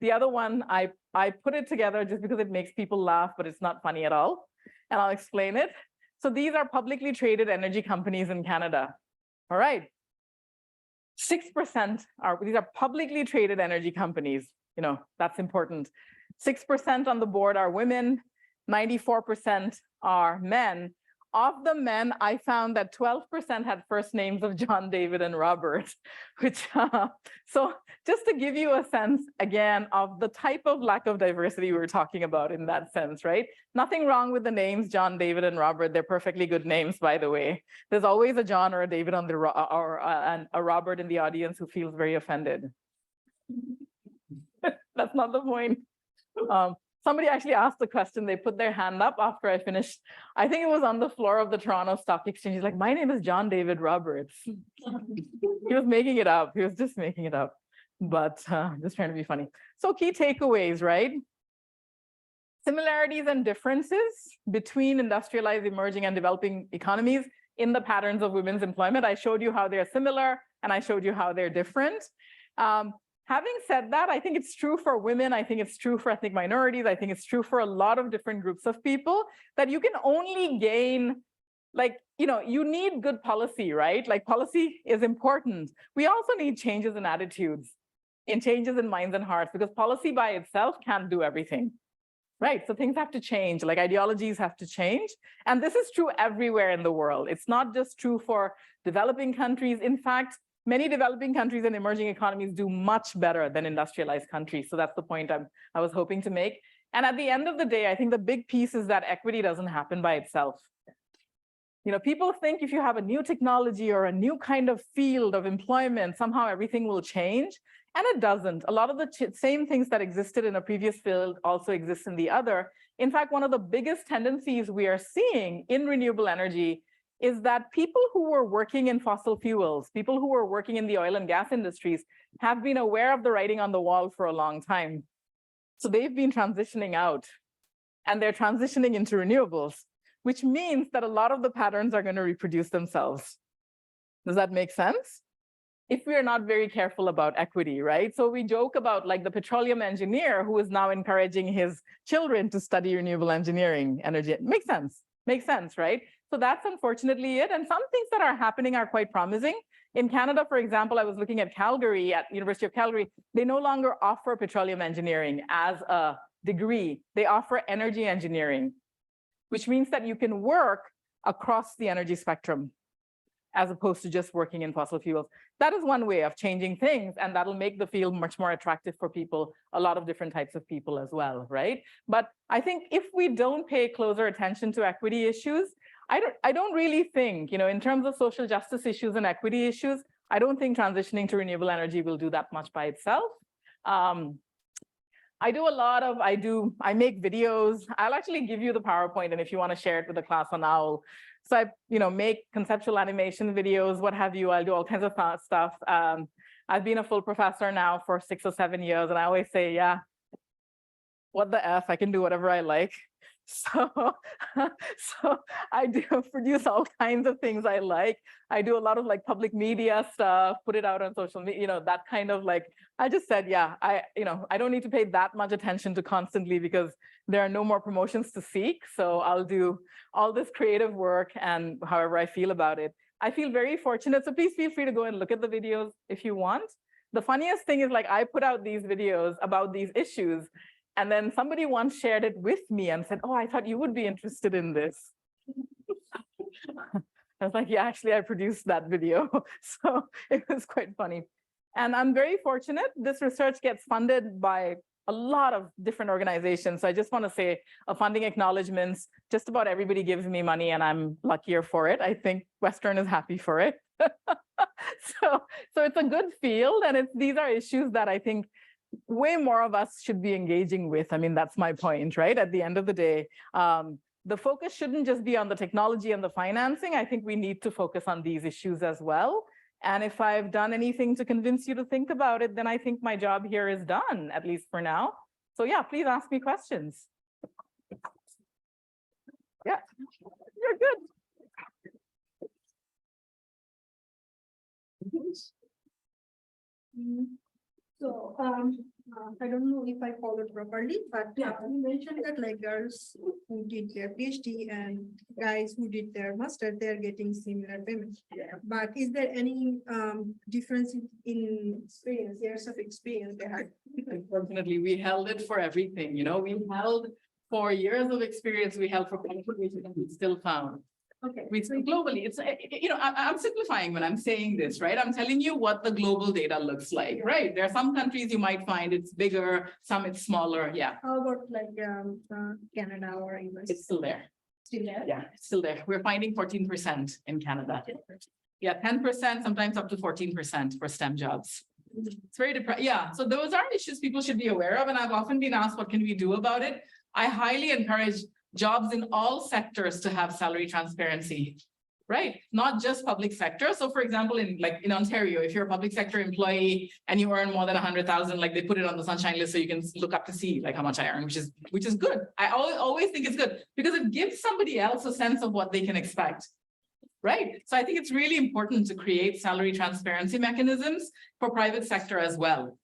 the other one, I put it together just because it makes people laugh, but it's not funny at all. And I'll explain it. So these are publicly traded energy companies in Canada. All right. 6% these are publicly traded energy companies. You know, that's important. 6% on the board are women, 94% are men. Of the men, I found that 12% had first names of John, David, and Robert, which, so just to give you a sense, again, of the type of lack of diversity we were talking about in that sense, right? Nothing wrong with the names John, David, and Robert. They're perfectly good names, by the way. There's always a John or a David on the, or a Robert in the audience who feels very offended. That's not the point. Somebody actually asked the question, they put their hand up after I finished. I think it was on the floor of the Toronto Stock Exchange. He's like, my name is John David Roberts. He was making it up. He was just making it up, but just trying to be funny. So key takeaways, right? Similarities and differences between industrialized, emerging, and developing economies in the patterns of women's employment. I showed you how they're similar, and I showed you how they're different. Having said that, I think it's true for women. I think it's true for ethnic minorities. I think it's true for a lot of different groups of people that you can only gain, like, you know, you need good policy, right? Like policy is important. We also need changes in attitudes, in changes in minds and hearts, because policy by itself can't do everything, right? So things have to change, like ideologies have to change. And this is true everywhere in the world. It's not just true for developing countries. In fact, many developing countries and emerging economies do much better than industrialized countries. So that's the point I was hoping to make. And at the end of the day, I think the big piece is that equity doesn't happen by itself. You know, people think if you have a new technology or a new kind of field of employment, somehow everything will change. And it doesn't. A lot of the same things that existed in a previous field also exist in the other. In fact, one of the biggest tendencies we are seeing in renewable energy is that people who were working in fossil fuels, people who were working in the oil and gas industries, have been aware of the writing on the wall for a long time. So they've been transitioning out, and they're transitioning into renewables, which means that a lot of the patterns are going to reproduce themselves. Does that make sense? If we are not very careful about equity, right? So we joke about like the petroleum engineer who is now encouraging his children to study renewable engineering, energy. It makes sense, right? So that's unfortunately it. And some things that are happening are quite promising. In Canada, for example, I was looking at Calgary, at University of Calgary, they no longer offer petroleum engineering as a degree. They offer energy engineering, which means that you can work across the energy spectrum, as opposed to just working in fossil fuels. That is one way of changing things, and that'll make the field much more attractive for people, a lot of different types of people as well, right? But I think if we don't pay closer attention to equity issues, I don't really think, in terms of social justice issues and equity issues, I don't think transitioning to renewable energy will do that much by itself. I make videos. I'll actually give you the PowerPoint, and if you want to share it with the class on OWL. So I, make conceptual animation videos, what have you. I'll do all kinds of stuff. I've been a full professor now for 6 or 7 years, and I always say, yeah, what the F, I can do whatever I like. So I do produce all kinds of things I like. I do a lot of like public media stuff, put it out on social media, that kind of like, I just said, yeah, I don't need to pay that much attention to constantly because there are no more promotions to seek. So I'll do all this creative work and however I feel about it. I feel very fortunate. So please feel free to go and look at the videos if you want. The funniest thing is like, I put out these videos about these issues, and then somebody once shared it with me and said, oh, I thought you would be interested in this. I was like, yeah, actually, I produced that video. So it was quite funny. And I'm very fortunate. This research gets funded by a lot of different organizations. So I just want to say a funding acknowledgements. Just about everybody gives me money, and I'm luckier for it. I think Western is happy for it. So it's a good field, and these are issues that I think way more of us should be engaging with. I mean, that's my point, right? At the end of the day, the focus shouldn't just be on the technology and the financing. I think we need to focus on these issues as well. And if I've done anything to convince you to think about it, then I think my job here is done, at least for now. So yeah, please ask me questions. Yeah, you're good. So, I don't know if I followed properly, but you mentioned that like girls who did their PhD and guys who did their master, they're getting similar payments. Yeah. But is there any difference in experience, years of experience they had? Unfortunately, we held it for everything. We held for years of experience. We held for qualification, and we still found. Okay. Globally, it's, I'm simplifying when I'm saying this, right? I'm telling you what the global data looks like, right? There are some countries you might find it's bigger, some it's smaller. Yeah. How about like Canada or US? It's still there. Still there? Yeah, it's still there. We're finding 14% in Canada. Yeah, 10%, sometimes up to 14% for STEM jobs. It's very depressing. Yeah, so those are issues people should be aware of. And I've often been asked, what can we do about it? I highly encourage jobs in all sectors to have salary transparency, right? Not just public sector. So for example, in Ontario, if you're a public sector employee and you earn more than 100,000, like they put it on the sunshine list so you can look up to see like how much I earn, which is good. I always think it's good because it gives somebody else a sense of what they can expect, right? So I think it's really important to create salary transparency mechanisms for private sector as well,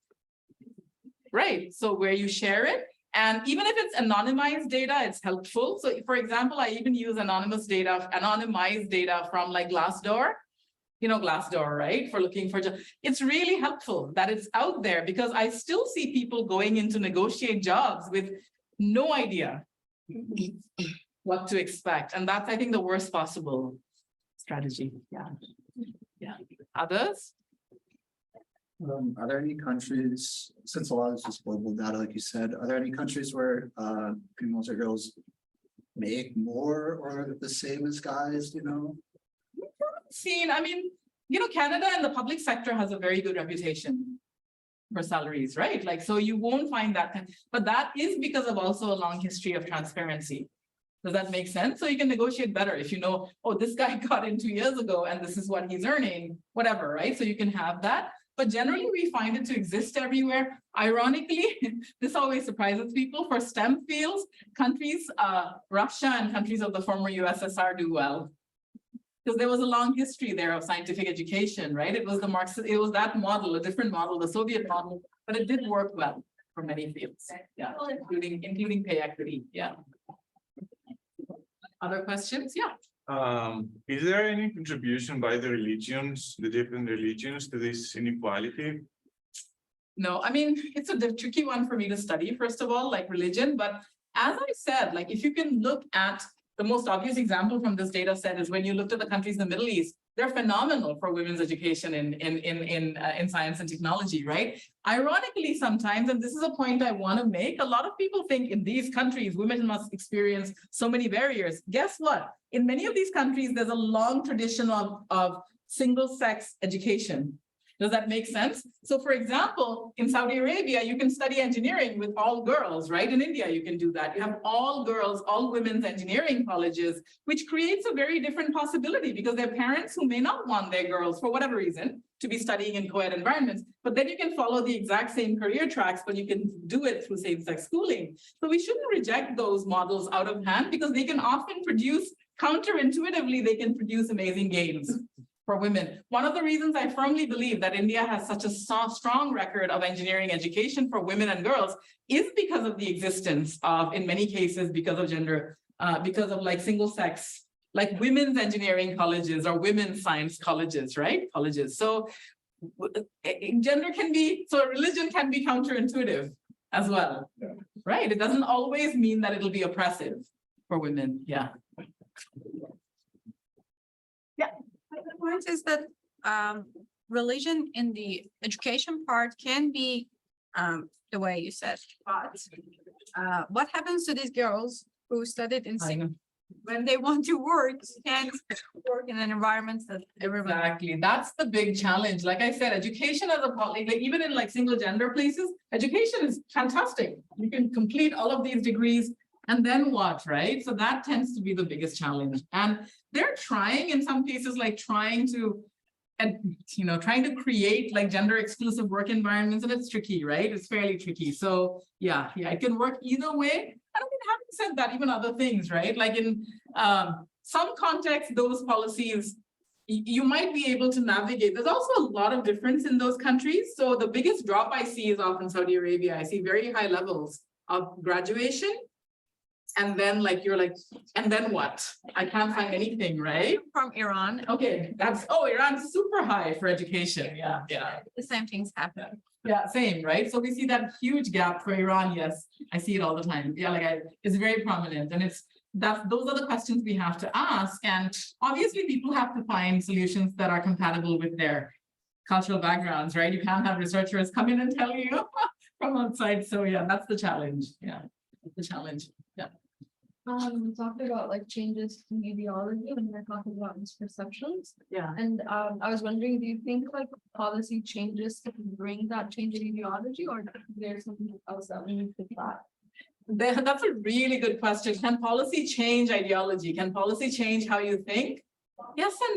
right? So where you share it. And even if it's anonymized data, it's helpful. So for example, I even use anonymized data from like Glassdoor, Glassdoor, right? For looking for jobs. It's really helpful that it's out there because I still see people going in to negotiate jobs with no idea what to expect. And that's, I think, the worst possible strategy. Yeah. Others? Are there any countries, since a lot of this is global data, like you said, are there any countries where females or girls make more or the same as guys, I mean, Canada and the public sector has a very good reputation. for salaries, right? Like, so you won't find that, but that is because of also a long history of transparency. Does that make sense? So you can negotiate better if you know, oh, this guy got in 2 years ago and this is what he's earning, whatever, right? So you can have that. But generally, we find it to exist everywhere. Ironically, this always surprises people. For STEM fields, countries, Russia and countries of the former USSR do well. Because there was a long history there of scientific education, right? It was the Marxist, it was that model, a different model, the Soviet model, but it did work well for many fields, yeah, including pay equity, yeah. Other questions? Yeah. Is there any contribution by the religions, the different religions, to this inequality? No, I mean, it's a tricky one for me to study, first of all, like religion, but as I said, like if you can look at the most obvious example from this data set is when you looked at the countries in the Middle East, they're phenomenal for women's education in science and technology, right? Ironically, sometimes, and this is a point I want to make, a lot of people think in these countries, women must experience so many barriers. Guess what? In many of these countries, there's a long tradition of single-sex education. Does that make sense? So for example, in Saudi Arabia, you can study engineering with all girls, right? In India, you can do that. You have all girls, all women's engineering colleges, which creates a very different possibility because there are parents who may not want their girls, for whatever reason, to be studying in co-ed environments. But then you can follow the exact same career tracks, but you can do it through same-sex schooling. So we shouldn't reject those models out of hand because they can often produce, counterintuitively, they can produce amazing gains for women. One of the reasons I firmly believe that India has such a strong record of engineering education for women and girls is because of the existence of, in many cases, because of gender, because of like single sex, like women's engineering colleges or women's science colleges, right? Colleges. So gender can be, so religion can be counterintuitive as well, right? It doesn't always mean that it'll be oppressive for women, yeah. The point is that religion in the education part can be the way you said, but what happens to these girls who studied in when they want to work, can't work in an environment that everyone. Exactly, that's the big challenge. Like I said, education as a like even in like single gender places, education is fantastic. You can complete all of these degrees and then what, right? So that tends to be the biggest challenge. And they're trying in some cases, like trying to, trying to create like gender exclusive work environments, and it's tricky, right? It's fairly tricky. So yeah, it can work either way. I mean, having said that, even other things, right? Like in some contexts, those policies, you might be able to navigate. There's also a lot of difference in those countries. So the biggest drop I see is often Saudi Arabia. I see very high levels of graduation. And then like, you're like, and then what? I can't find anything, right? From Iran. Okay, that's, oh, Iran's super high for education. Yeah. The same things happen. Yeah, same, right? So we see that huge gap for Iran. Yes, I see it all the time. Yeah, like it's very prominent, and those are the questions we have to ask. And obviously people have to find solutions that are compatible with their cultural backgrounds, right? You can't have researchers come in and tell you from outside. So yeah, that's the challenge. Yeah, that's the challenge. Yeah. We talked about like changes in ideology when we're talking about misperceptions. Yeah. And I was wondering, do you think like policy changes can bring that change in ideology, or is there something else that we need to that? That's a really good question. Can policy change ideology? Can policy change how you think? Yes and